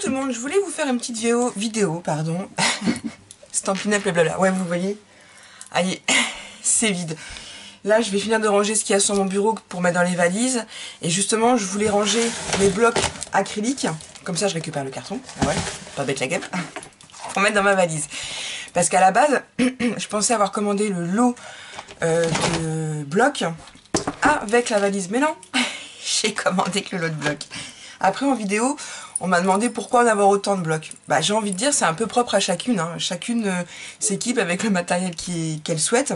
tout le monde, je voulais vous faire une petite vidéo, pardon. Stampin' Up et blabla. Ouais, vous voyez. Allez, c'est vide. Là, je vais finir de ranger ce qu'il y a sur mon bureau pour mettre dans les valises. Et justement, je voulais ranger mes blocs acryliques. Comme ça, je récupère le carton. Ah ouais, pas bête la guêpe. Pour mettre dans ma valise. Parce qu'à la base, je pensais avoir commandé le lot de blocs avec la valise. Mais non, j'ai commandé que le lot de blocs. Après, en vidéo, on m'a demandé pourquoi en avoir autant de blocs. Bah, j'ai envie de dire, c'est un peu propre à chacune. Hein. Chacune s'équipe avec le matériel qu'elle souhaite.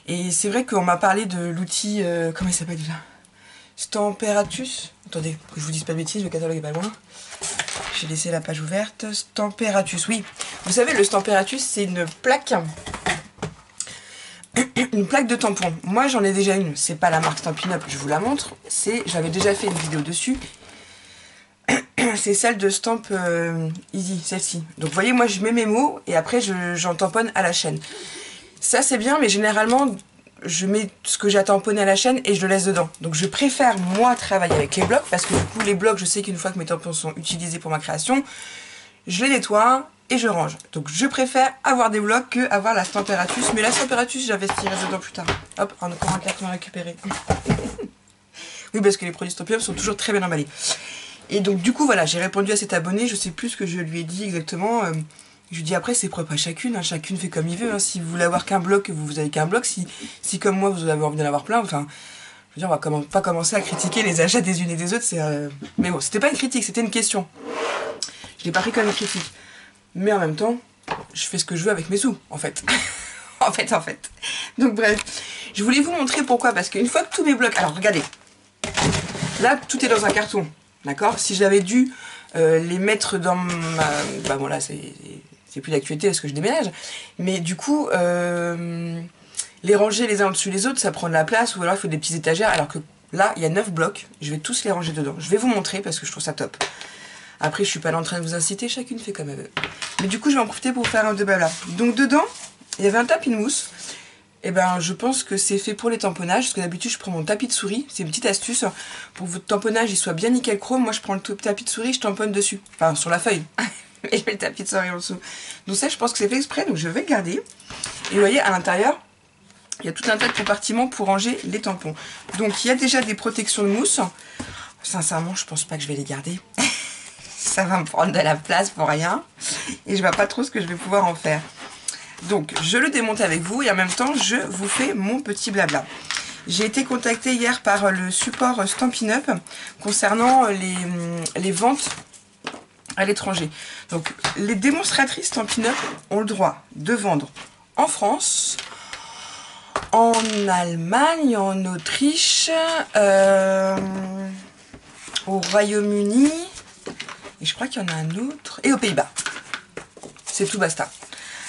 Et c'est vrai qu'on m'a parlé de l'outil, comment il s'appelle déjà? Stamparatus. Attendez, que je vous dise pas de bêtises, le catalogue est pas loin. J'ai laissé la page ouverte. Stamparatus, oui. Vous savez, le Stamparatus, c'est une plaque. Une plaque de tampon. Moi, j'en ai déjà une. C'est pas la marque Stampin' Up, je vous la montre. J'avais déjà fait une vidéo dessus. C'est celle de Stamp Easy, celle-ci. Donc, vous voyez, moi, je mets mes mots et après, j'en tamponne à la chaîne. Ça, c'est bien, mais généralement, je mets ce que j'ai à tamponner à la chaîne et je le laisse dedans. Donc, je préfère, moi, travailler avec les blocs parce que, du coup, les blocs, je sais qu'une fois que mes tampons sont utilisés pour ma création, je les nettoie et je range. Donc, je préfère avoir des blocs que avoir la Stamparatus. Mais la Stamparatus, j'investirai dedans plus tard. Hop, encore un carton à récupérer. Oui, parce que les produits Stampin' Up sont toujours très bien emballés. Et donc, du coup, voilà, j'ai répondu à cet abonné. Je sais plus ce que je lui ai dit exactement. Je lui dis après, c'est propre à chacune. Hein, chacune fait comme il veut. Hein. Si vous voulez avoir qu'un bloc, vous avez qu'un bloc. Si comme moi, vous avez envie d'en avoir plein, enfin, je veux dire, on va pas commencer à critiquer les achats des unes et des autres. Mais bon, c'était pas une critique, c'était une question. Je l'ai pas pris comme une critique. Mais en même temps, je fais ce que je veux avec mes sous, en fait. en fait. Donc bref, je voulais vous montrer pourquoi. Parce qu'une fois que tous mes blocs... Alors, regardez. Là, tout est dans un carton. D'accord? Si j'avais dû les mettre dans ma... Bah bon, là, c'est plus d'actualité parce que je déménage. Mais du coup, les ranger les uns au-dessus des autres, ça prend de la place. Ou alors, il faut des petites étagères. Alors que là, il y a 9 blocs. Je vais tous les ranger dedans. Je vais vous montrer parce que je trouve ça top. Après, je suis pas là en train de vous inciter, chacune fait comme elle veut. Mais du coup, je vais en profiter pour faire un de blabla. Donc, dedans, il y avait un tapis de mousse. Et ben, je pense que c'est fait pour les tamponnages. Parce que d'habitude, je prends mon tapis de souris. C'est une petite astuce. Pour que votre tamponnage il soit bien nickel chrome, moi, je prends le tapis de souris, je tamponne dessus. Enfin, sur la feuille. Et je mets le tapis de souris en dessous. Donc, ça, je pense que c'est fait exprès. Donc, je vais le garder. Et vous voyez, à l'intérieur, il y a tout un tas de compartiments pour ranger les tampons. Donc, il y a déjà des protections de mousse. Sincèrement, je pense pas que je vais les garder. Ça va me prendre de la place pour rien. Et je vois pas trop ce que je vais pouvoir en faire. Donc, je le démonte avec vous et en même temps, je vous fais mon petit blabla. J'ai été contactée hier par le support Stampin' Up concernant les ventes à l'étranger. Donc, les démonstratrices Stampin' Up ont le droit de vendre en France, en Allemagne, en Autriche, au Royaume-Uni... Et je crois qu'il y en a un autre. Et aux Pays-Bas. C'est tout, basta.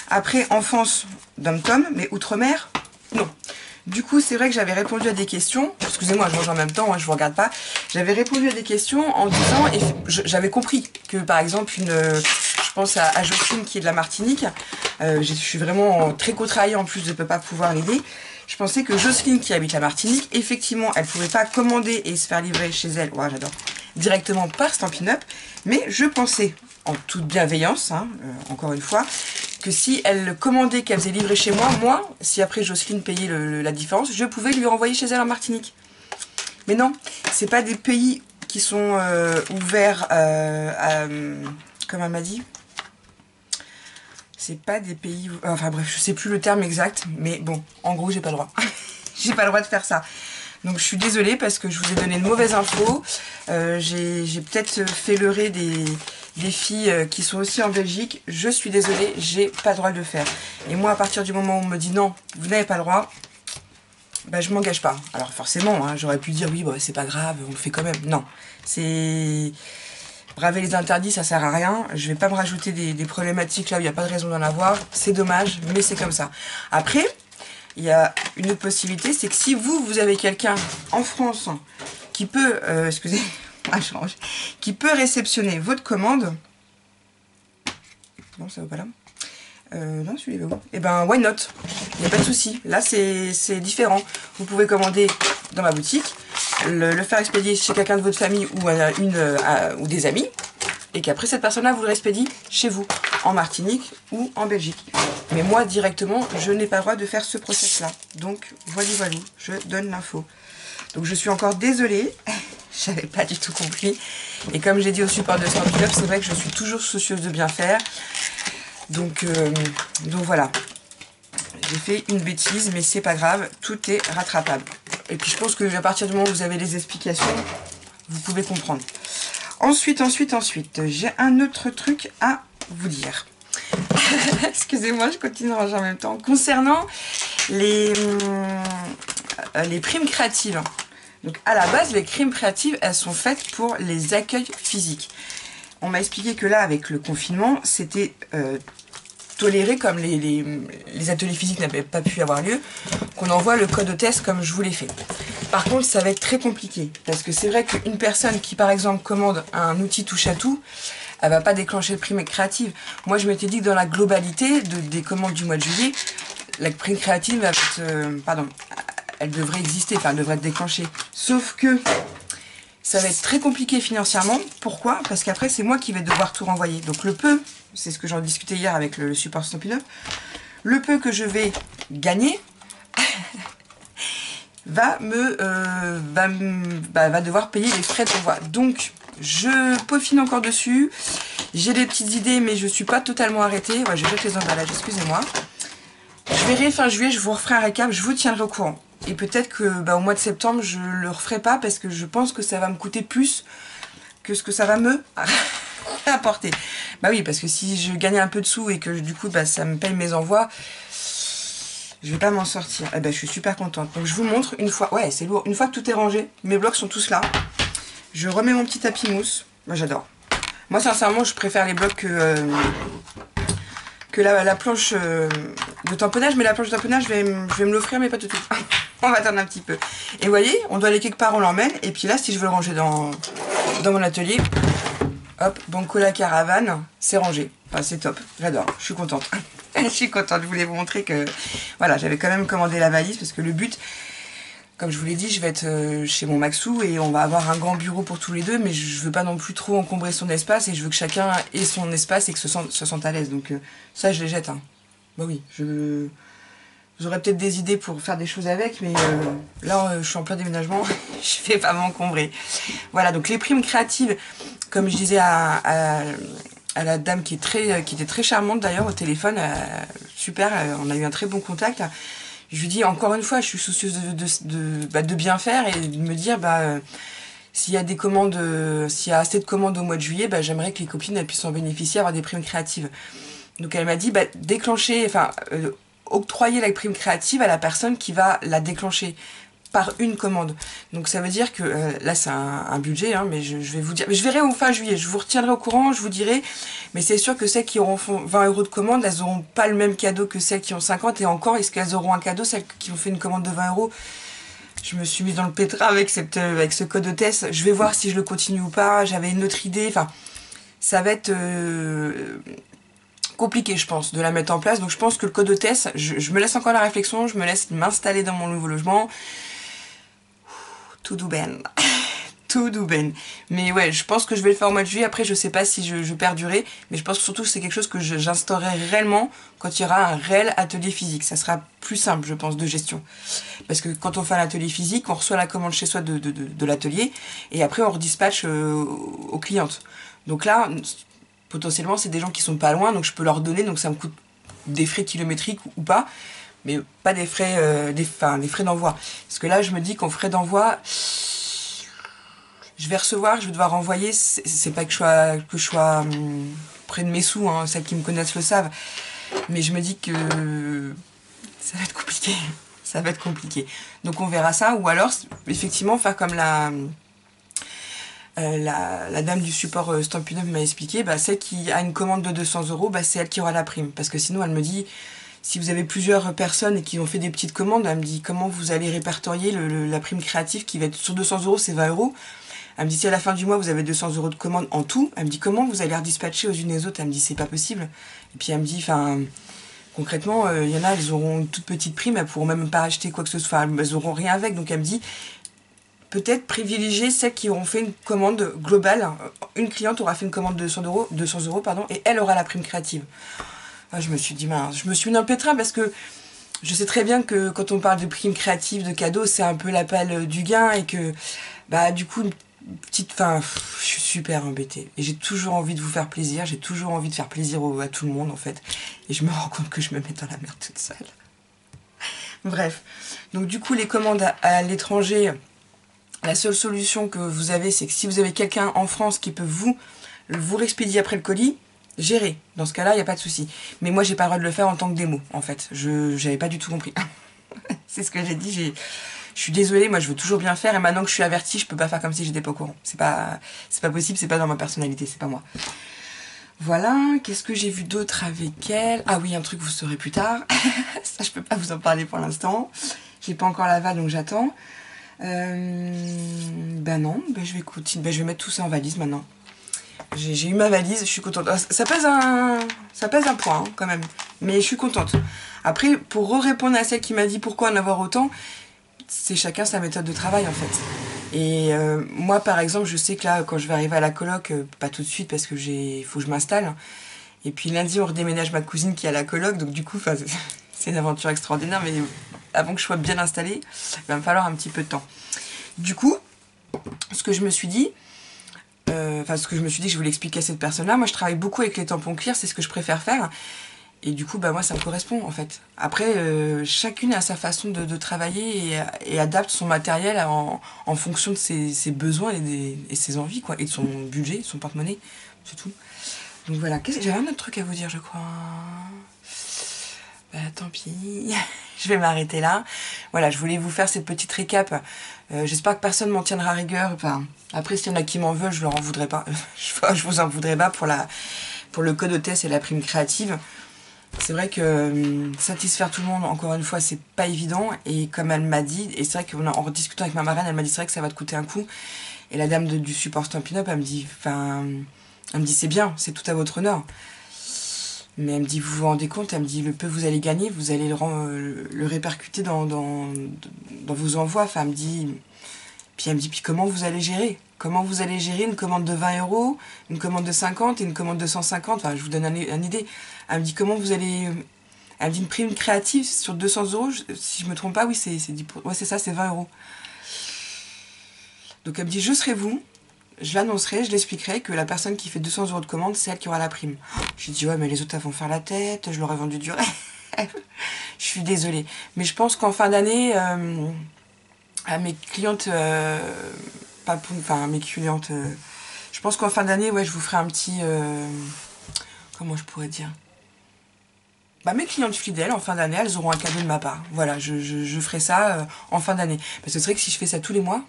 Après, en France, dom-tom, mais outre-mer, non. Du coup, c'est vrai que j'avais répondu à des questions. Excusez-moi, je mange en même temps, hein, je ne vous regarde pas. J'avais répondu à des questions en disant... Et j'avais compris que, par exemple, je pense à Jocelyne qui est de la Martinique. Je suis vraiment très contrariée en plus de ne pas pouvoir l'aider. Je pensais que Jocelyne qui habite la Martinique, effectivement, elle ne pouvait pas commander et se faire livrer chez elle. Ouais, j'adore. Directement par Stampin' Up, mais je pensais, en toute bienveillance, hein, encore une fois, que si elle commandait, qu'elle faisait livrer chez moi, si après Jocelyne payait la différence, je pouvais lui renvoyer chez elle en Martinique. Mais non, c'est pas des pays qui sont ouverts comme elle m'a dit. C'est pas des pays... Enfin bref, je sais plus le terme exact, mais bon, en gros, j'ai pas le droit. J'ai pas le droit de faire ça. Donc je suis désolée parce que je vous ai donné de mauvaises infos. J'ai peut-être fait leurrer des filles qui sont aussi en Belgique. Je suis désolée, j'ai pas le droit de le faire. Et moi, à partir du moment où on me dit non, vous n'avez pas le droit, bah, je m'engage pas. Alors forcément, hein, j'aurais pu dire oui, bah, c'est pas grave, on le fait quand même. Non, c'est... Braver les interdits, ça sert à rien. Je vais pas me rajouter des problématiques là où il n'y a pas de raison d'en avoir. C'est dommage, mais c'est comme ça. Après... Il y a une autre possibilité, c'est que si vous avez quelqu'un en France qui peut, qui peut réceptionner votre commande, non, ça va pas là, non, celui-là va où? Eh ben, why not? Il n'y a pas de souci. Là, c'est différent. Vous pouvez commander dans ma boutique, le faire expédier chez quelqu'un de votre famille ou ou des amis. et qu'après cette personne-là vous le expédie chez vous, en Martinique ou en Belgique. Mais moi, directement, je n'ai pas le droit de faire ce process-là. Donc, voilà, je donne l'info. Donc, je suis encore désolée, je n'avais pas du tout compris. Et comme j'ai dit au support de Stampin' Up, c'est vrai que je suis toujours soucieuse de bien faire. Donc voilà. J'ai fait une bêtise, mais c'est pas grave, tout est rattrapable. Et puis je pense que à partir du moment où vous avez les explications, vous pouvez comprendre. Ensuite, j'ai un autre truc à vous dire. Excusez-moi, je continue de ranger en même temps. Concernant les primes créatives. Donc à la base, les primes créatives, elles sont faites pour les accueils physiques. On m'a expliqué que là, avec le confinement, c'était toléré, comme les ateliers physiques n'avaient pas pu avoir lieu, qu'on envoie le code hôtesse comme je vous l'ai fait. Par contre, ça va être très compliqué, parce que c'est vrai qu'une personne qui, par exemple, commande un outil touche-à-tout, elle va pas déclencher de prime créative. Moi, je m'étais dit que dans la globalité des commandes du mois de juillet, la prime créative va être, elle devrait exister, enfin, elle devrait être déclenchée. Sauf que ça va être très compliqué financièrement. Pourquoi? Parce qu'après, c'est moi qui vais devoir tout renvoyer. Donc le peu, c'est ce que j'en discutais hier avec le support Stampin' Up, le peu que je vais gagner va devoir payer les frais d'envoi. Donc, je peaufine encore dessus. J'ai des petites idées, mais je ne suis pas totalement arrêtée. Ouais, je jette les emballages, excusez-moi. Je verrai fin juillet, je vous referai un récap, je vous tiendrai au courant. Et peut-être que au mois de septembre, je ne le referai pas parce que je pense que ça va me coûter plus que ce que ça va me apporter. Bah oui, parce que si je gagnais un peu de sous et que du coup ça me paye mes envois, je vais pas m'en sortir. Eh ben, je suis super contente. Donc je vous montre une fois, ouais c'est lourd, une fois que tout est rangé, mes blocs sont tous là. Je remets mon petit tapis mousse. Moi j'adore. Moi sincèrement je préfère les blocs que la planche de tamponnage, mais la planche de tamponnage je vais me l'offrir, mais pas tout de suite. On va attendre un petit peu. Et vous voyez, on doit aller quelque part, on l'emmène. Et puis là, si je veux le ranger dans mon atelier, hop, banco la caravane, c'est rangé. Enfin, c'est top, j'adore, je suis contente. Je suis contente, je voulais vous montrer que voilà, j'avais quand même commandé la valise parce que le but, comme je vous l'ai dit, je vais être chez mon Maxou et on va avoir un grand bureau pour tous les deux, mais je veux pas non plus trop encombrer son espace et je veux que chacun ait son espace et que se sente à l'aise. Donc ça, je les jette. Hein. Bah oui, j'aurais peut-être des idées pour faire des choses avec, mais là, je suis en plein déménagement, je vais pas m'encombrer. Voilà, donc les primes créatives, comme je disais à la dame qui était très charmante d'ailleurs au téléphone, super, on a eu un très bon contact. Je lui dis encore une fois, je suis soucieuse de bien faire et de me dire, s'il y a des commandes, s'il y a assez de commandes au mois de juillet, j'aimerais que les copines elles puissent en bénéficier, avoir des primes créatives. Donc elle m'a dit, déclencher, octroyer la prime créative à la personne qui va la déclencher par une commande. Donc ça veut dire que là c'est un budget, hein, mais je vais vous dire, mais je verrai au fin juillet, je vous retiendrai au courant, je vous dirai, mais c'est sûr que celles qui auront 20 € de commande, elles n'auront pas le même cadeau que celles qui ont 50, et encore, est-ce qu'elles auront un cadeau, celles qui ont fait une commande de 20 €? Je me suis mise dans le pétrin avec ce code hôtesse, je vais voir si je le continue ou pas, j'avais une autre idée, enfin, ça va être compliqué, je pense, de la mettre en place. Donc je pense que le code hôtesse, je me laisse encore la réflexion, je me laisse m'installer dans mon nouveau logement. Tout douben. Tout douben. Mais ouais, je pense que je vais le faire au mois de juillet. Après, je sais pas si je perdurerai, mais je pense surtout que c'est quelque chose que j'instaurerai réellement quand il y aura un réel atelier physique. Ça sera plus simple, je pense, de gestion. Parce que quand on fait un atelier physique, on reçoit la commande chez soi de l'atelier, et après on redispatche aux clientes. Donc là, potentiellement, c'est des gens qui sont pas loin, donc je peux leur donner, donc ça me coûte des frais kilométriques ou pas, mais pas des frais, des frais d'envoi. Parce que là, je me dis qu'en frais d'envoi, je vais recevoir, je vais devoir renvoyer. C'est pas que je sois près de mes sous, hein, celles qui me connaissent le savent, mais je me dis que ça va être compliqué. Ça va être compliqué. Donc on verra ça, ou alors effectivement faire comme la dame du support Stampin' Up m'a expliqué, celle qui a une commande de 200 €, c'est elle qui aura la prime. Parce que sinon, elle me dit, si vous avez plusieurs personnes et qui ont fait des petites commandes, elle me dit, comment vous allez répertorier la prime créative qui va être sur 200 €, c'est 20 €. Elle me dit, si à la fin du mois, vous avez 200 € de commande en tout, elle me dit, comment vous allez redispatcher aux unes et aux autres? Elle me dit, c'est pas possible. Et puis elle me dit, concrètement, il y en a, elles auront une toute petite prime, elles pourront même pas acheter quoi que ce soit, elles auront rien avec. Donc elle me dit, peut-être privilégier celles qui auront fait une commande globale. Une cliente aura fait une commande de 200 euros pardon, et elle aura la prime créative. Ah, je me suis dit, mince, je me suis mis dans le pétrin parce que je sais très bien que quand on parle de prime créative, de cadeaux, c'est un peu l'appel du gain et que, bah, du coup, je suis super embêtée. Et j'ai toujours envie de vous faire plaisir, j'ai toujours envie de faire plaisir à tout le monde, en fait. Et je me rends compte que je me mets dans la merde toute seule. Bref. Donc, du coup, les commandes à l'étranger, la seule solution que vous avez, c'est que si vous avez quelqu'un en France qui peut vous l'expédier après le colis, gérez. Dans ce cas-là, il n'y a pas de souci. Mais moi, j'ai pas le droit de le faire en tant que démo, en fait. J'avais pas du tout compris. C'est ce que j'ai dit. Je suis désolée, moi je veux toujours bien faire et maintenant que je suis avertie, je peux pas faire comme si j'étais pas au courant. C'est pas possible, c'est pas dans ma personnalité, c'est pas moi. Voilà, qu'est-ce que j'ai vu d'autre avec elle? Ah oui, un truc vous saurez plus tard. Ça, je peux pas vous en parler pour l'instant. J'ai pas encore l'aval, donc j'attends. Ben non, je vais continuer. Je vais mettre tout ça en valise maintenant. J'ai eu ma valise, je suis contente. Ça pèse un poids, hein, quand même. Mais je suis contente. Après, pour répondre à celle qui m'a dit pourquoi en avoir autant, c'est chacun sa méthode de travail en fait. Et moi par exemple, je sais que là quand je vais arriver à la coloc, pas tout de suite parce que faut que je m'installe. Et puis lundi on redéménage ma cousine qui est à la coloc, donc du coup c'est une aventure extraordinaire, mais avant que je sois bien installée, il va me falloir un petit peu de temps. Du coup, ce que je me suis dit, je voulais expliquer à cette personne-là, moi je travaille beaucoup avec les tampons clear, c'est ce que je préfère faire. Et du coup, bah moi, ça me correspond, en fait. Après, chacune a sa façon de travailler et adapte son matériel en fonction de ses besoins et ses envies, quoi. Et de son budget, son porte-monnaie, c'est tout. Donc voilà. J'avais un autre truc à vous dire, je crois. Bah, tant pis. Je vais m'arrêter là. Voilà, je voulais vous faire cette petite récap. J'espère que personne m'en tiendra rigueur. Enfin, après, s'il y en a qui m'en veulent, je leur en voudrais pas. Je vous en voudrais pas pour le code hôtesse et la prime créative. C'est vrai que satisfaire tout le monde, encore une fois, c'est pas évident. Et comme elle m'a dit, et c'est vrai qu'en rediscutant avec ma marraine, elle m'a dit c'est vrai que ça va te coûter un coup. Et la dame du support Stampin' Up, elle me dit c'est bien, c'est tout à votre honneur. Mais elle me dit, vous vous rendez compte, elle me dit, le peu que vous allez gagner, vous allez le répercuter dans vos envois. Enfin, elle me dit, puis comment vous allez gérer? Comment vous allez gérer une commande de 20 euros, une commande de 50 et une commande de 150? Enfin, je vous donne une idée. Elle me dit, comment vous allez... Elle me dit, une prime créative sur 200 euros, si je me trompe pas, oui, c'est 10 ouais, c'est ça, c'est 20 euros. Donc elle me dit, je serai vous, je l'annoncerai, je l'expliquerai que la personne qui fait 200 euros de commande, c'est elle qui aura la prime. J'ai dit, ouais, mais les autres, elles vont faire la tête, je leur ai vendu du rêve. Je suis désolée. Mais je pense qu'en fin d'année, à mes clientes... mes clientes... je pense qu'en fin d'année, ouais, je vous ferai un petit... comment je pourrais dire? Bah, mes clientes fidèles, en fin d'année, elles auront un cadeau de ma part. Voilà, je ferai ça en fin d'année. Parce que c'est vrai que si je fais ça tous les mois,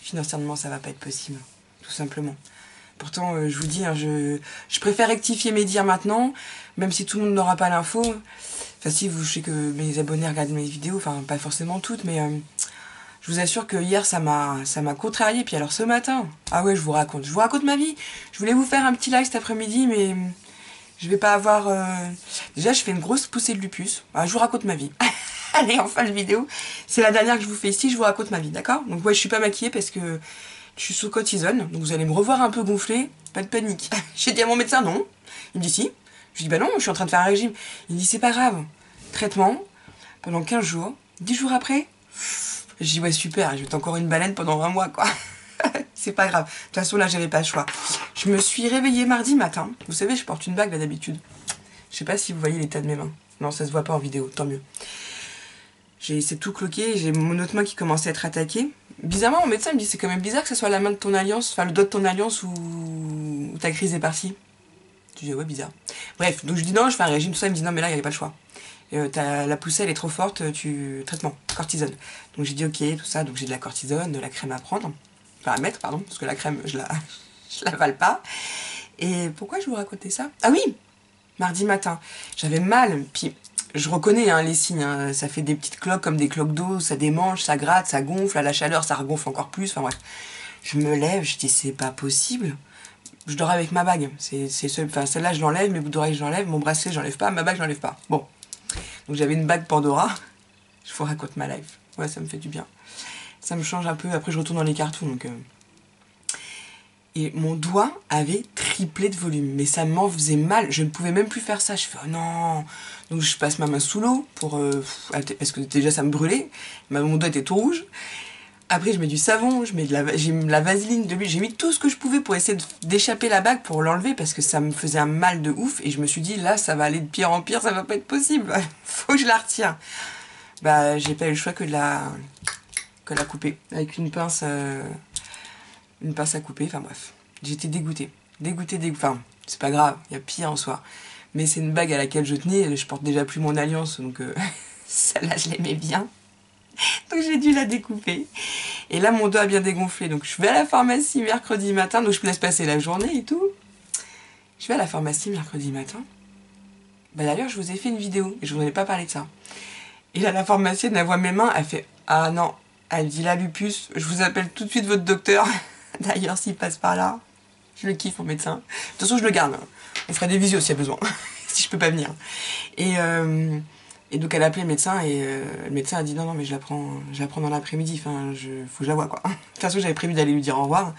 financièrement, ça va pas être possible. Tout simplement. Pourtant, je vous dis, hein, je préfère rectifier mes dires maintenant, même si tout le monde n'aura pas l'info. Enfin, si, je sais que mes abonnés regardent mes vidéos, enfin, pas forcément toutes, mais je vous assure que hier, ça m'a contrarié. Puis alors, ce matin, ah ouais, je vous raconte ma vie. Je voulais vous faire un petit live cet après-midi, mais je vais pas avoir... Déjà, je fais une grosse poussée de lupus. Ah, je vous raconte ma vie. Allez, enfin, la vidéo. C'est la dernière que je vous fais ici, je vous raconte ma vie, d'accord? Donc, ouais, je suis pas maquillée parce que je suis sous cortisone. Donc, vous allez me revoir un peu gonflée. Pas de panique. J'ai dit à mon médecin, non. Il me dit si. Je dis, bah non, je suis en train de faire un régime. Il me dit, c'est pas grave. Traitement pendant 15 jours. 10 jours après, je dis, ouais, super, je vais être encore une baleine pendant 1 mois, quoi. C'est pas grave. De toute façon, là, j'avais pas le choix. Je me suis réveillée mardi matin. Vous savez, je porte une bague, là, d'habitude. Je sais pas si vous voyez l'état de mes mains. Non, ça se voit pas en vidéo, tant mieux. C'est tout cloqué, j'ai mon autre main qui commence à être attaquée. Bizarrement, mon médecin me dit, c'est quand même bizarre que ce soit la main de ton alliance, enfin le doigt de ton alliance où ta crise est partie. Je dis, ouais, bizarre. Bref, donc je dis non, je fais un régime, tout ça. Il me dit, non, mais là, il n'y avait pas le choix. La poussée, elle est trop forte, traitement, cortisone. Donc j'ai dit, ok, tout ça, donc j'ai de la cortisone, de la crème à prendre. Enfin, à mettre, pardon, parce que la crème, je l'avale pas. Et pourquoi je vous racontais ça? Ah oui, mardi matin, j'avais mal, puis je reconnais hein, les signes, hein, ça fait des petites cloques comme des cloques d'eau, ça démange, ça gratte, ça gonfle, à la chaleur, ça regonfle encore plus, enfin bref. Je me lève, je dis, c'est pas possible. Je dors avec ma bague, celle-là je l'enlève, mes boucles d'oreilles je l'enlève, mon bracelet j'enlève pas, ma bague je l'enlève pas. Bon, donc j'avais une bague Pandora, je vous raconte ma life, ouais ça me fait du bien. Ça me change un peu. Après, je retourne dans les cartons. Donc, Et mon doigt avait triplé de volume. Mais ça m'en faisait mal. Je ne pouvais même plus faire ça. Je fais, oh non. Donc, je passe ma main sous l'eau pour parce que déjà, ça me brûlait. Mon doigt était tout rouge. Après, je mets du savon, j'ai mis de la vaseline, de l'huile. J'ai mis tout ce que je pouvais pour essayer d'échapper la bague, pour l'enlever, parce que ça me faisait un mal de ouf. Et je me suis dit, là, ça va aller de pire en pire, ça va pas être possible. Faut que je la retire. Bah, j'ai pas eu le choix que de la couper. Avec une pince à couper. Enfin, bref. J'étais dégoûtée. Dégoûtée. Enfin, c'est pas grave, il y a pire en soi. Mais c'est une bague à laquelle je tenais. Je porte déjà plus mon alliance, donc celle-là, je l'aimais bien. Donc j'ai dû la découper. Et là mon doigt a bien dégonflé. Donc je vais à la pharmacie mercredi matin. Donc je me laisse passer la journée et tout. Je vais à la pharmacie mercredi matin. Bah d'ailleurs je vous ai fait une vidéo. Et je vous en ai pas parlé de ça. Et là la pharmacienne elle voit mes mains. Elle fait ah non. Elle dit là lupus. Je vous appelle tout de suite votre docteur. D'ailleurs s'il passe par là. Je le kiffe mon médecin. De toute façon je le garde. On fera des visios s'il y a besoin. Si je peux pas venir. Et donc elle a appelé le médecin et le médecin a dit non mais je la prends dans l'après-midi, enfin faut que je la voie quoi. De toute façon j'avais prévu d'aller lui dire au revoir.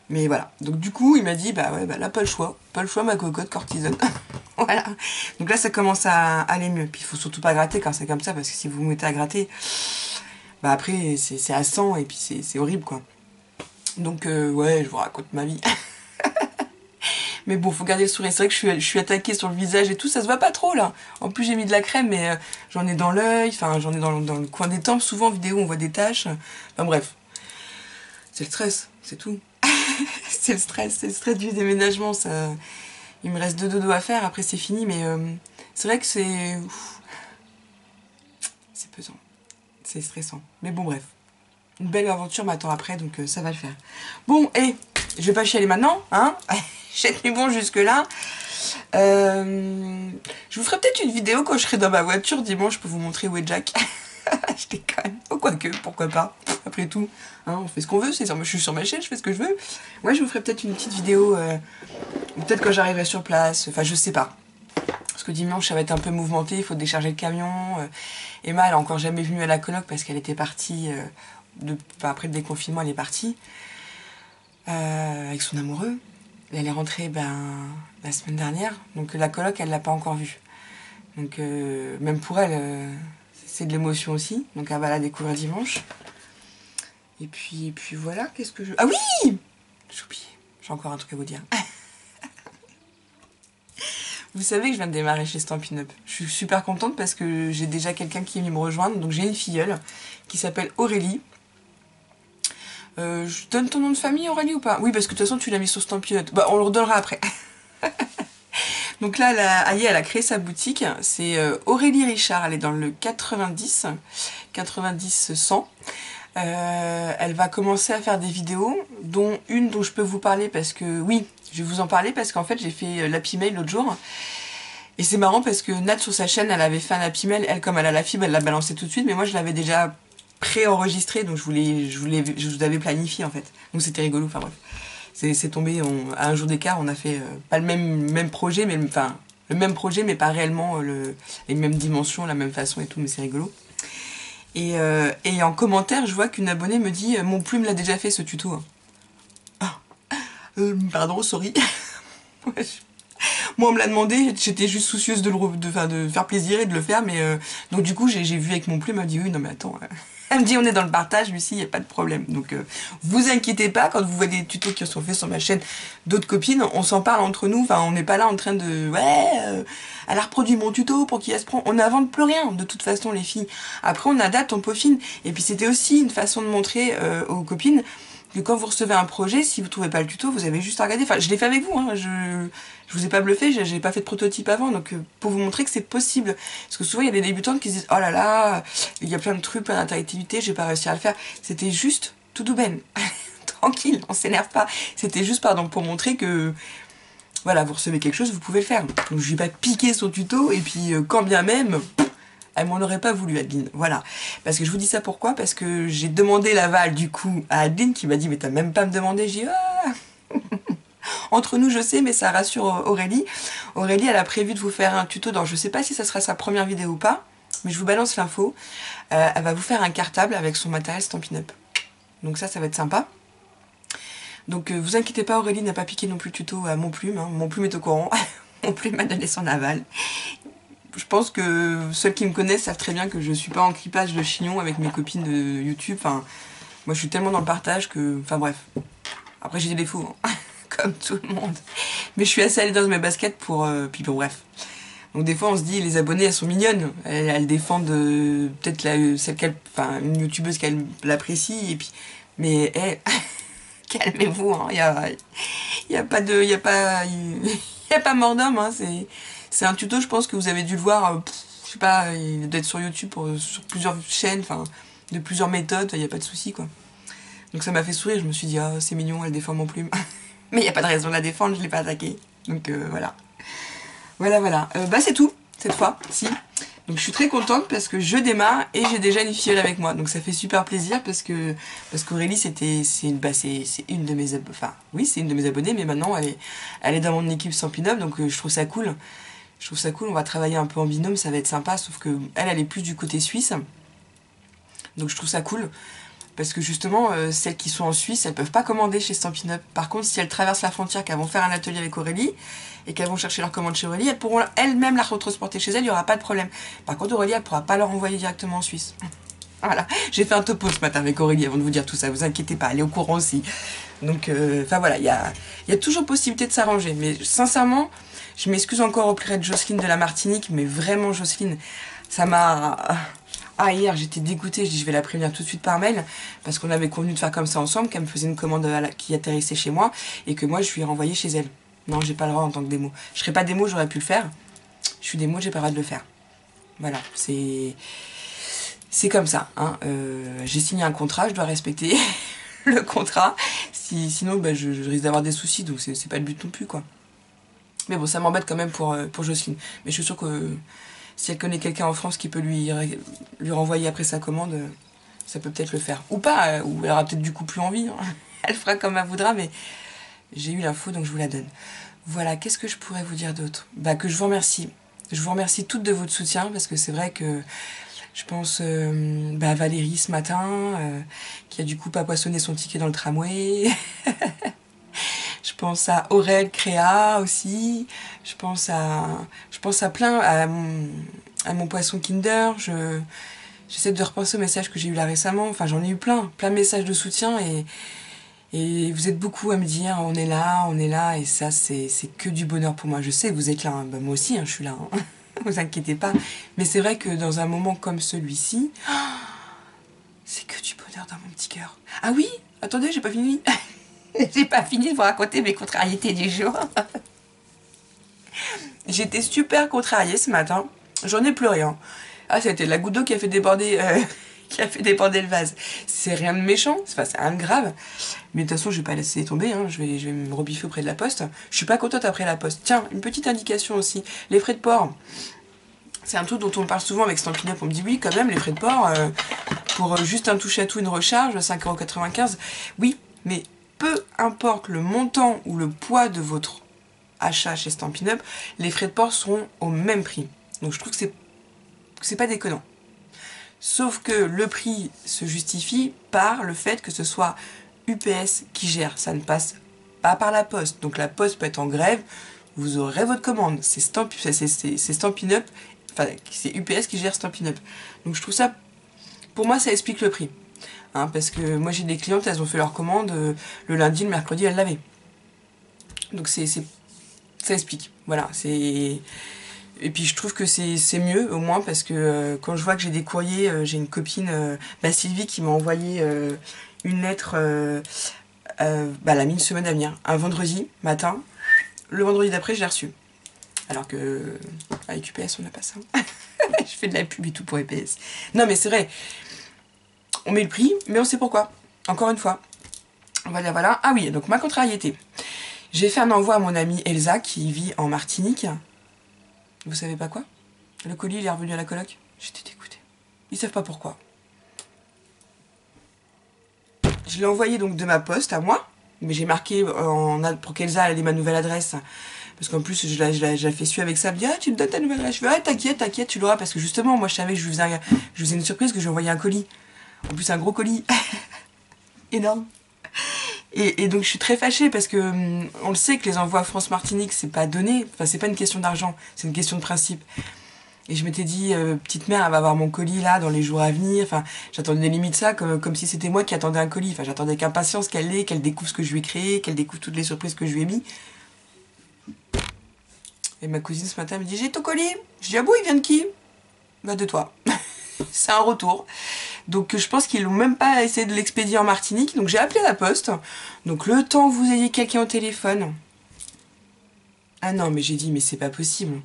Mais voilà. Donc du coup il m'a dit bah ouais bah là pas le choix ma cocotte, cortisone. Voilà. Donc là ça commence à aller mieux. Puis il faut surtout pas gratter quand c'est comme ça parce que si vous vous mettez à gratter, bah après c'est à 100 et puis c'est horrible quoi. Donc ouais je vous raconte ma vie. Mais bon, faut garder le sourire. C'est vrai que je suis attaquée sur le visage et tout, ça se voit pas trop là. En plus, j'ai mis de la crème, mais j'en ai dans l'œil, enfin, j'en ai dans le coin des tempes. Souvent, en vidéo, on voit des taches. Enfin, bref. C'est le stress, c'est tout. C'est le stress du déménagement. Ça... Il me reste 2 dodos à faire, après c'est fini, mais c'est vrai que c'est pesant. C'est stressant. Mais bon, bref. Une belle aventure m'attend après, donc ça va le faire. Bon, et je vais pas chialer maintenant, hein. J'ai tenu bon jusque là. Je vous ferai peut-être une vidéo quand je serai dans ma voiture dimanche pour vous montrer où est Jack. Je déconne. Oh, quoique, pourquoi pas. Après tout, hein, on fait ce qu'on veut. Je suis sur ma chaîne, je fais ce que je veux. Ouais, je vous ferai peut-être une petite vidéo. Peut-être quand j'arriverai sur place. Enfin, je sais pas. Parce que dimanche, ça va être un peu mouvementé. Il faut décharger le camion. Emma, elle a encore jamais venu à la coloc parce qu'elle était partie. Après le déconfinement, elle est partie. Avec son amoureux. Elle est rentrée la semaine dernière, donc la coloc elle l'a pas encore vue. Donc même pour elle, c'est de l'émotion aussi, donc elle va la découvrir dimanche. Et puis voilà, qu'est-ce que je... Ah oui, j'ai oublié, j'ai encore un truc à vous dire. Vous savez que je viens de démarrer chez Stampin' Up. Je suis super contente parce que j'ai déjà quelqu'un qui est venu me rejoindre, donc j'ai une filleule qui s'appelle Aurélie. Je donne ton nom de famille Aurélie ou pas? Oui parce que de toute façon tu l'as mis sur Stampin' Up. Bah on le redonnera après. Donc là elle a créé sa boutique. C'est Aurélie Richard, elle est dans le 90 100. Elle va commencer à faire des vidéos, dont une dont je peux vous parler parce que oui, je vais vous en parler parce qu'en fait j'ai fait l'Happy Mail l'autre jour. Et c'est marrant parce que Nat sur sa chaîne elle avait fait un Happy Mail, elle comme elle a la fibre elle l'a balancé tout de suite, mais moi je l'avais déjà pré-enregistré, donc je vous avais planifié en fait. Donc c'était rigolo, enfin bref. C'est tombé, à un jour d'écart, on a fait pas le même projet, mais enfin le même projet, mais pas réellement les mêmes dimensions, la même façon et tout, mais c'est rigolo. Et en commentaire, je vois qu'une abonnée me dit mon plume l'a déjà fait ce tuto. Ah, pardon, sorry. Moi on me l'a demandé, j'étais juste soucieuse de faire plaisir et de le faire, mais donc du coup j'ai vu avec mon plume, elle me dit oui non mais attends, elle me dit on est dans le partage, Lucie, il n'y a pas de problème. Donc vous inquiétez pas, quand vous voyez des tutos qui sont faits sur ma chaîne d'autres copines, on s'en parle entre nous, enfin on n'est pas là en train de elle a reproduit mon tuto pour qui elle se prend, on n'invente plus rien de toute façon les filles. Après on adapte, on peaufine, et puis c'était aussi une façon de montrer aux copines que quand vous recevez un projet, si vous trouvez pas le tuto, vous avez juste à regarder. Enfin, je l'ai fait avec vous, hein. Je vous ai pas bluffé, j'ai pas fait de prototype avant, donc pour vous montrer que c'est possible. Parce que souvent, il y a des débutantes qui se disent « Oh là là, il y a plein de trucs, plein d'interactivité, j'ai pas réussi à le faire. » C'était juste tout douben. Tranquille, on s'énerve pas. C'était juste, pardon, pour montrer que... Voilà, vous recevez quelque chose, vous pouvez le faire. Donc je vais pas piquer son tuto, et puis quand bien même... Elle m'en aurait pas voulu, Adeline. Voilà. Parce que je vous dis ça pourquoi? Parce que j'ai demandé l'aval, du coup, à Adeline, qui m'a dit, mais t'as même pas à me demander. J'ai dit, ah entre nous, je sais, mais ça rassure Aurélie. Aurélie, elle a prévu de vous faire un tuto dans, je sais pas si ça sera sa première vidéo ou pas, mais je vous balance l'info. Elle va vous faire un cartable avec son matériel Stampin' Up. Donc ça va être sympa. Donc vous inquiétez pas, Aurélie n'a pas piqué non plus le tuto à Mon Plume, hein. Mon Plume est au courant, Mon Plume m'a donné son aval. Je pense que ceux qui me connaissent savent très bien que je suis pas en clipage de chignon avec mes copines de YouTube. Enfin, moi je suis tellement dans le partage que... Enfin bref. Après j'ai des défauts, hein, comme tout le monde. Mais je suis assez allée dans mes baskets pour... puis bon bref. Donc des fois on se dit, les abonnés elles sont mignonnes. Elles défendent peut-être celle qu'elle... Enfin une youtubeuse qu'elle l'apprécie. Et puis... Mais calmez-vous, hein. Y a pas de... Y a pas mort d'homme, hein. C'est un tuto, je pense que vous avez dû le voir, je sais pas, il doit être sur YouTube, sur plusieurs chaînes, enfin, de plusieurs méthodes, il n'y a pas de souci, quoi. Donc ça m'a fait sourire, je me suis dit, ah, c'est mignon, elle défend Mon Plume. Mais il n'y a pas de raison de la défendre, je l'ai pas attaquée. Donc voilà. Voilà. Bah c'est tout, cette fois, si. Donc je suis très contente parce que je démarre et j'ai déjà une fiole avec moi. Donc ça fait super plaisir parce qu'Aurélie, c'est une de mes abonnés. Enfin, oui, c'est une de mes abonnées, mais maintenant elle est dans mon équipe Stampin' Up, donc je trouve ça cool. Je trouve ça cool, on va travailler un peu en binôme, ça va être sympa, sauf que elle est plus du côté suisse. Donc je trouve ça cool. Parce que justement, celles qui sont en Suisse, elles peuvent pas commander chez Stampin' Up. Par contre, si elles traversent la frontière, qu'elles vont faire un atelier avec Aurélie, et qu'elles vont chercher leur commande chez Aurélie, elles pourront elles-mêmes la retransporter chez elles, il n'y aura pas de problème. Par contre, Aurélie, elle pourra pas leur envoyer directement en Suisse. Voilà, j'ai fait un topo ce matin avec Aurélie avant de vous dire tout ça, vous inquiétez pas, elle est au courant aussi. Donc, enfin voilà, il y a toujours possibilité de s'arranger. Mais sincèrement, je m'excuse encore auprès de Jocelyne de la Martinique, mais vraiment Jocelyne, ça m'a... Ah, hier j'étais dégoûtée, je dis je vais la prévenir tout de suite par mail, parce qu'on avait convenu de faire comme ça ensemble, qu'elle me faisait une commande qui atterrissait chez moi, et que moi je lui ai renvoyé chez elle. Non, j'ai pas le droit en tant que démo. Je serais pas démo, j'aurais pu le faire. Je suis démo, j'ai pas le droit de le faire. Voilà, c'est comme ça. Hein. J'ai signé un contrat, je dois respecter le contrat. Sinon, bah, je risque d'avoir des soucis, donc c'est pas le but non plus, quoi. Mais bon, ça m'embête quand même pour Jocelyne. Mais je suis sûre que si elle connaît quelqu'un en France qui peut lui renvoyer après sa commande, ça peut peut-être le faire. Ou pas, ou elle aura peut-être du coup plus envie. Hein. Elle fera comme elle voudra, mais j'ai eu l'info, donc je vous la donne. Voilà, qu'est-ce que je pourrais vous dire d'autre? Bah, que je vous remercie. Je vous remercie toutes de votre soutien, parce que c'est vrai que je pense à Valérie ce matin, qui a du coup pas poissonné son ticket dans le tramway. Je pense à Aurel Créa aussi. Je pense à plein, à mon poisson Kinder. J'essaie de repenser aux messages que j'ai eu là récemment. Enfin, j'en ai eu plein de messages de soutien et vous êtes beaucoup à me dire on est là, et ça c'est que du bonheur pour moi. Je sais que vous êtes là, hein. Bah, moi aussi, hein, je suis là. Hein. Vous inquiétez pas. Mais c'est vrai que dans un moment comme celui-ci, c'est que du bonheur dans mon petit cœur. Ah oui, attendez, j'ai pas fini. J'ai pas fini de vous raconter mes contrariétés du jour. J'étais super contrariée ce matin. J'en ai pleuré. Hein. Ah, c'était la goutte d'eau qui a fait déborder, le vase. C'est rien de méchant, enfin, c'est rien de grave. Mais de toute façon, je vais pas laisser tomber. Hein. Je vais me rebiffer auprès de la poste. Je suis pas contente après la poste. Tiens, une petite indication aussi. Les frais de port. C'est un truc dont on parle souvent avec Stampin' Up. On me dit oui, quand même, les frais de port, pour juste un touche-à-tout, une recharge, 5,95 €. Oui, mais peu importe le montant ou le poids de votre achat chez Stampin' Up, les frais de port seront au même prix. Donc je trouve que c'est pas déconnant. Sauf que le prix se justifie par le fait que ce soit UPS qui gère. Ça ne passe pas par la poste. Donc la poste peut être en grève, vous aurez votre commande. C'est Stampin' Up, enfin c'est UPS qui gère Stampin' Up. Donc je trouve ça, pour moi ça explique le prix. Hein, parce que moi j'ai des clientes, elles ont fait leur commande le lundi, le mercredi, elles l'avaient. Donc ça explique. Voilà, c'est... Et puis je trouve que c'est mieux au moins parce que quand je vois que j'ai des courriers, j'ai une copine, Sylvie, qui m'a envoyé une lettre, elle a mis une semaine à venir, un vendredi matin. Le vendredi d'après, je l'ai reçu. Alors que avec UPS, on n'a pas ça. Je fais de la pub et tout pour UPS. Non mais c'est vrai. On met le prix, mais on sait pourquoi. Encore une fois. Voilà. Ah oui, donc ma contrariété. J'ai fait un envoi à mon amie Elsa qui vit en Martinique. Vous savez pas quoi? Le colis, il est revenu à la coloc. J'étais dégoûtée. Ils savent pas pourquoi. Je l'ai envoyé donc de ma poste à moi. Mais j'ai marqué pour qu'Elsa ait ma nouvelle adresse. Parce qu'en plus, je la fais suivre avec ça. Elle me dit, ah, tu me donnes ta nouvelle adresse. Je fais, ah, t'inquiète, tu l'auras. Parce que justement, moi, je savais que je vous faisais une surprise, que j'ai envoyé un colis. En plus, un gros colis. énorme. Et donc je suis très fâchée parce que on le sait que les envois France-Martinique c'est pas donné, enfin c'est pas une question d'argent, c'est une question de principe. Et je m'étais dit, petite mère, elle va avoir mon colis là dans les jours à venir. Enfin, j'attendais limite ça comme si c'était moi qui attendais un colis. Enfin, j'attendais avec impatience qu'elle l'ait, qu'elle découvre ce que je lui ai créé, qu'elle découvre toutes les surprises que je lui ai mis. Et ma cousine ce matin me dit, j'ai ton colis. Je dis, ah bon, il vient de qui? Bah de toi. C'est un retour. Donc je pense qu'ils n'ont même pas essayé de l'expédier en Martinique. Donc j'ai appelé la poste. Donc le temps que vous ayez quelqu'un au téléphone. Ah non, mais j'ai dit, mais c'est pas possible.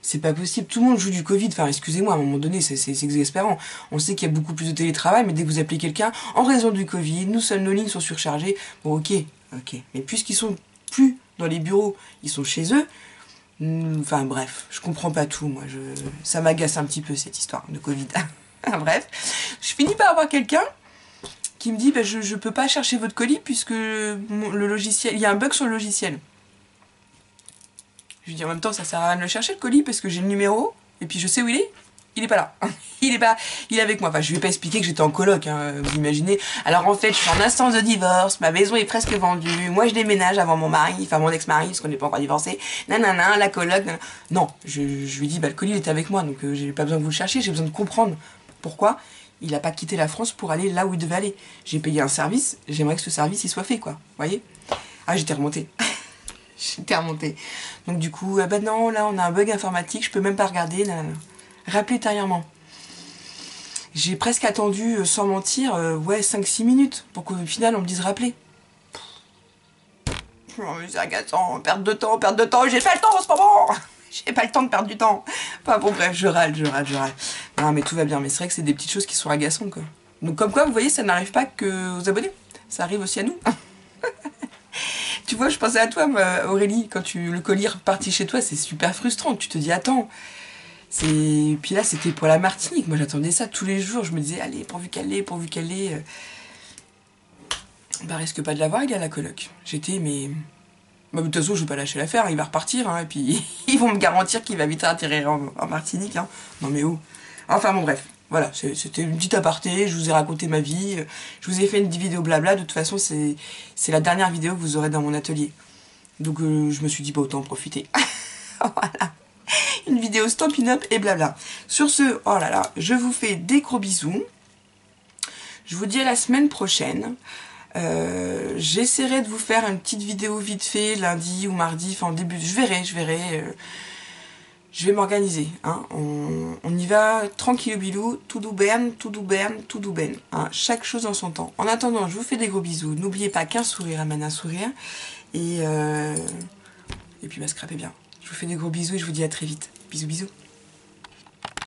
C'est pas possible, tout le monde joue du Covid, enfin excusez-moi, à un moment donné, c'est exaspérant. On sait qu'il y a beaucoup plus de télétravail, mais dès que vous appelez quelqu'un, en raison du Covid, nos lignes sont surchargées. Bon ok, mais puisqu'ils sont plus dans les bureaux, ils sont chez eux, enfin bref, je comprends pas tout, moi, ça m'agace un petit peu cette histoire de Covid. Bref, je finis par avoir quelqu'un qui me dit, bah, je peux pas chercher votre colis puisque le logiciel, il y a un bug sur le logiciel. Je lui dis en même temps, ça sert à rien de le chercher le colis parce que j'ai le numéro et puis je sais où il est. Il est pas là. Il est avec moi. Enfin, je lui ai pas expliqué que j'étais en coloc, hein, vous imaginez. Alors en fait, je suis en instance de divorce, ma maison est presque vendue, moi je déménage avant mon mari, enfin mon ex-mari, parce qu'on n'est pas encore divorcé. Nanana, la coloc. Nanana. Non, je lui dis, bah le colis il est avec moi, donc j'ai pas besoin que vous le cherchiez, j'ai besoin de comprendre pourquoi il a pas quitté la France pour aller là où il devait aller. J'ai payé un service, j'aimerais que ce service il soit fait, quoi. Vous voyez? Ah, j'étais remontée. J'étais remontée. Donc du coup, bah non, là on a un bug informatique, je peux même pas regarder. Rappelez ultérieurement. J'ai presque attendu, sans mentir, ouais, 5-6 minutes pour qu'au final on me dise rappeler. Oh, mais c'est agaçant, perte de temps, j'ai pas le temps en ce moment. J'ai pas le temps de perdre du temps. Enfin bon bref, je râle. Non mais tout va bien, mais c'est vrai que c'est des petites choses qui sont agaçantes quoi. Donc comme quoi, vous voyez, ça n'arrive pas que aux abonnés, ça arrive aussi à nous. Tu vois, je pensais à toi, Aurélie, quand le colis est reparti chez toi, c'est super frustrant. Tu te dis, attends. Puis là, c'était pour la Martinique. Moi, j'attendais ça tous les jours. Je me disais, allez, pourvu qu'elle l'ait. Bah, risque pas de l'avoir, il est à la coloc. J'étais, mais. Bah, de toute façon, je vais pas lâcher l'affaire. Il va repartir, hein, et puis ils vont me garantir qu'il va vite atterrir en Martinique. Hein. Non, mais où? Enfin, bon, bref. Voilà, c'était une petite aparté, je vous ai raconté ma vie, je vous ai fait une vidéo blabla, de toute façon c'est la dernière vidéo que vous aurez dans mon atelier. Donc je me suis dit, bah autant en profiter. Voilà, une vidéo Stampin' Up et blabla. Sur ce, oh là là, je vous fais des gros bisous. Je vous dis à la semaine prochaine. J'essaierai de vous faire une petite vidéo vite fait, lundi ou mardi, enfin en début, je verrai. Je vais m'organiser, hein. On y va tranquille bilou, tout douben. Hein. Chaque chose en son temps. En attendant, je vous fais des gros bisous. N'oubliez pas qu'un sourire amène un sourire. Et puis bah, scrapez bien. Je vous fais des gros bisous et je vous dis à très vite. Bisous bisous.